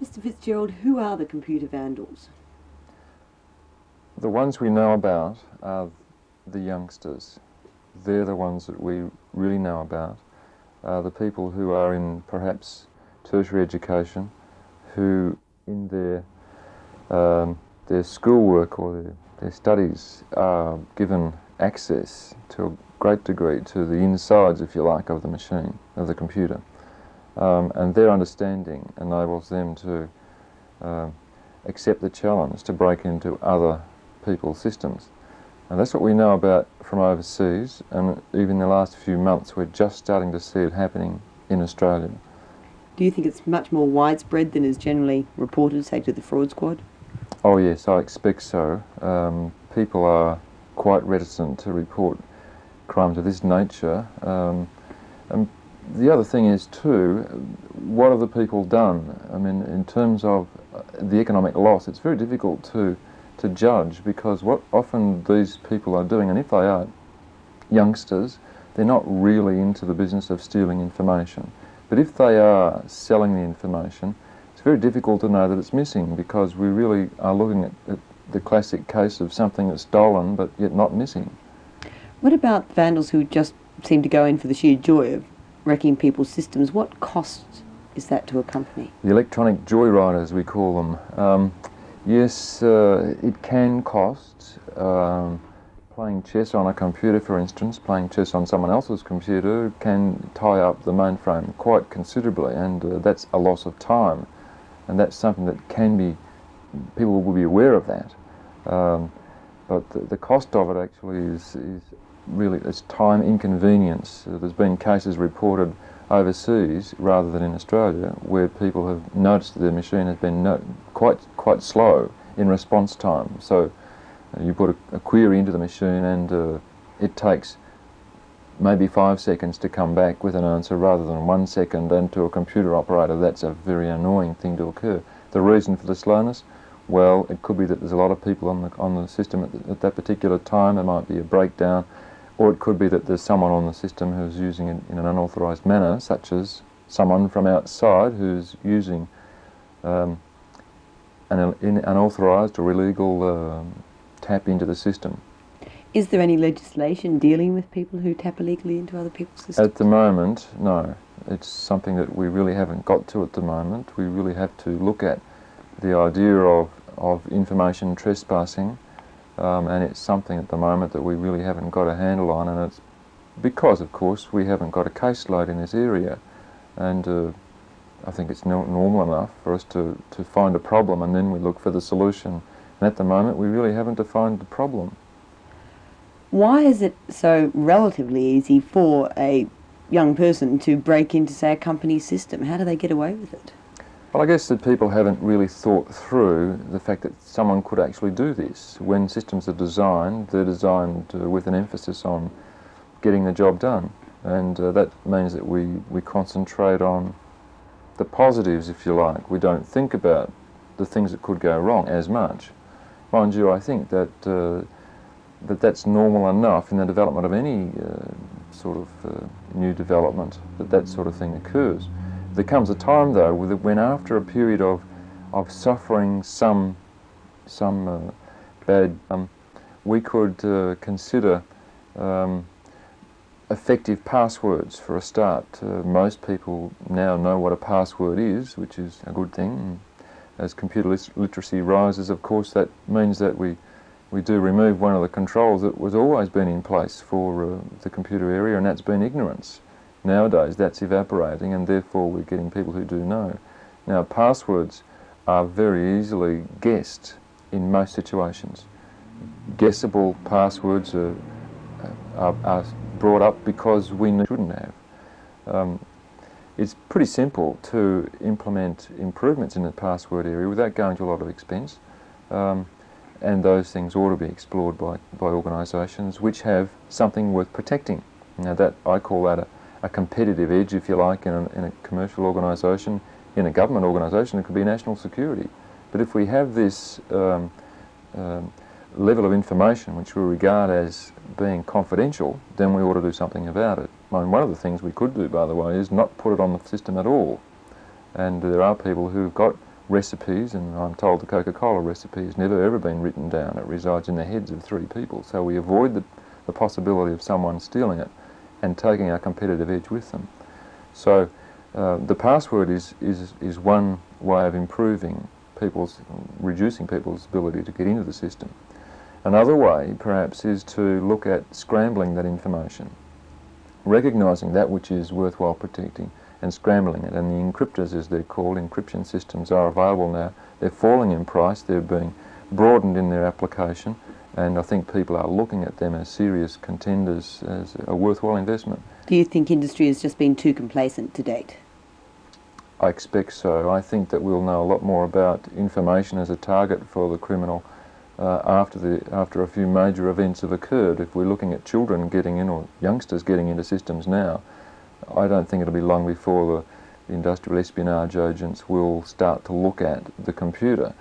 Mr. Fitzgerald, who are the computer vandals? The ones we know about are the youngsters. They're the ones that we really know about. The people who are in perhaps tertiary education, who in their schoolwork or their studies are given access to a great degree to the insides, if you like, of the machine, of the computer. And their understanding enables them to accept the challenge to break into other people's systems. And that's what we know about from overseas, and even in the last few months we're just starting to see it happening in Australia. Do you think it's much more widespread than is generally reported, say, to the fraud squad? Oh yes, I expect so. People are quite reticent to report crimes of this nature. And the other thing is too, what have the people done? I mean, in terms of the economic loss, it's very difficult to judge, because what often these people are doing, and if they are youngsters, they're not really into the business of stealing information. But if they are selling the information, it's very difficult to know that it's missing, because we really are looking at the classic case of something that's stolen but yet not missing. What about vandals who just seem to go in for the sheer joy of wrecking people's systems? What cost is that to a company? The electronic joyriders, we call them. Yes, it can cost. Playing chess on a computer, for instance, playing chess on someone else's computer can tie up the mainframe quite considerably, and that's a loss of time. And that's something that can be, people will be aware of that. But the cost of it actually is really, it's time inconvenience. There's been cases reported overseas rather than in Australia where people have noticed that their machine has been quite slow in response time. So you put a query into the machine and it takes maybe 5 seconds to come back with an answer rather than 1 second, and to a computer operator that's a very annoying thing to occur. The reason for the slowness? Well, it could be that there's a lot of people on the system at that particular time. There might be a breakdown, or it could be that there's someone on the system who's using it in an unauthorised manner, such as someone from outside who's using an unauthorised or illegal tap into the system. Is there any legislation dealing with people who tap illegally into other people's systems? At the moment, no. It's something that we really haven't got to at the moment. We really have to look at the idea of information trespassing, and it's something at the moment that we really haven't got a handle on, and it's because, of course, we haven't got a caseload in this area, and I think it's normal enough for us to find a problem and then we look for the solution. And at the moment, we really haven't defined the problem. Why is it so relatively easy for a young person to break into, say, a company's system? How do they get away with it? Well, I guess that people haven't really thought through the fact that someone could actually do this. When systems are designed, they're designed with an emphasis on getting the job done. And that means that we concentrate on the positives, if you like. We don't think about the things that could go wrong as much. Mind you, I think that that's normal enough in the development of any sort of new development, that sort of thing occurs. There comes a time, though, when after a period of suffering some bad, we could consider effective passwords for a start. Most people now know what a password is, which is a good thing. As computer literacy rises, of course, that means that we do remove one of the controls that was always been in place for the computer area, and that's been ignorance. Nowadays that's evaporating, and therefore we're getting people who do know. Now, passwords are very easily guessed in most situations. Guessable passwords are brought up because we shouldn't have. It's pretty simple to implement improvements in the password area without going to a lot of expense. And those things ought to be explored by organisations which have something worth protecting. Now, that I call that a competitive edge, if you like, in a commercial organisation. In a government organisation, it could be national security. But if we have this level of information which we regard as being confidential, then we ought to do something about it. I mean, one of the things we could do, by the way, is not put it on the system at all. And there are people who've got recipes, and I'm told the Coca-Cola recipe has never ever been written down. It resides in the heads of 3 people. So we avoid the possibility of someone stealing it and taking our competitive edge with them. So the password is one way of reducing people's ability to get into the system. Another way, perhaps, is to look at scrambling that information, recognising that which is worthwhile protecting and scrambling it. And the encryptors, as they're called, encryption systems, are available now. They're falling in price, they're being broadened in their application, and I think people are looking at them as serious contenders, as a worthwhile investment. Do you think industry has just been too complacent to date? I expect so. I think that we'll know a lot more about information as a target for the criminal after a few major events have occurred. If we're looking at children getting in, or youngsters getting into systems now, I don't think it'll be long before the industrial espionage agents will start to look at the computer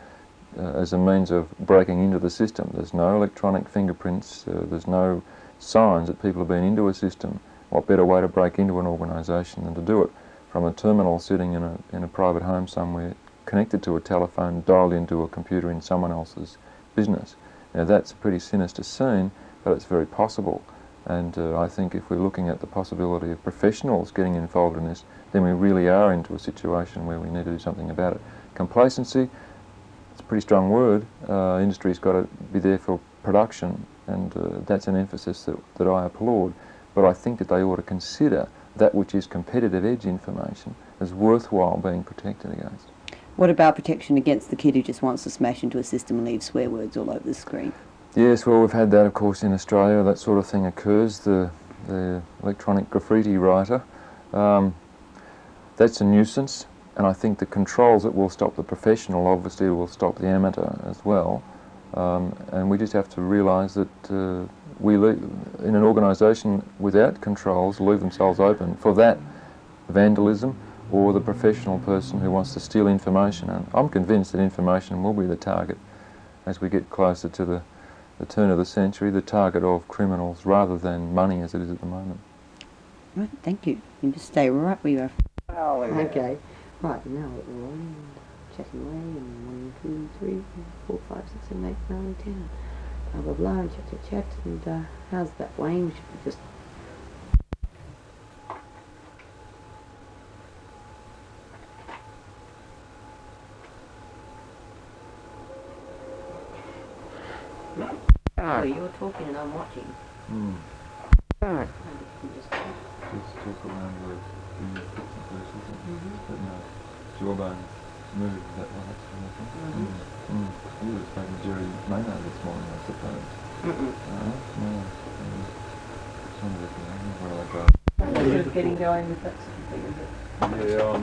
as a means of breaking into the system. There's no electronic fingerprints, there's no signs that people have been into a system. What better way to break into an organisation than to do it from a terminal sitting in a private home somewhere, connected to a telephone, dialed into a computer in someone else's business. Now that's a pretty sinister scene, but it's very possible. And I think if we're looking at the possibility of professionals getting involved in this, then we really are into a situation where we need to do something about it. Complacency, it's a pretty strong word. Industry's got to be there for production, and that's an emphasis that I applaud. But I think that they ought to consider that which is competitive edge information as worthwhile being protected against. What about protection against the kid who just wants to smash into a system and leave swear words all over the screen? Yes, well, we've had that, of course, in Australia. That sort of thing occurs, the electronic graffiti writer. That's a nuisance, and I think the controls that will stop the professional obviously will stop the amateur as well. And we just have to realise that in an organisation without controls, leave themselves open for that vandalism or the professional person who wants to steal information. And I'm convinced that information will be the target as we get closer to the turn of the century, the target of criminals rather than money as it is at the moment. Right, thank you. You just stay right where you are. Oh, okay. Right, now we're on, chatting away, and 1, 2, 3, 4, 5, 6, 7, 8, 9, 10. Blah, blah, blah, and chat, and how's that, Wayne? Should we just... Oh, you're talking and I'm watching. Just talk around with the bits and pieces, but no, jawbone move that way, that's kind of thing. You were speaking to Jerry Maynard this morning, I suppose. No. Some of it, where do I go? Getting going with that sort of thing, is it? Yeah,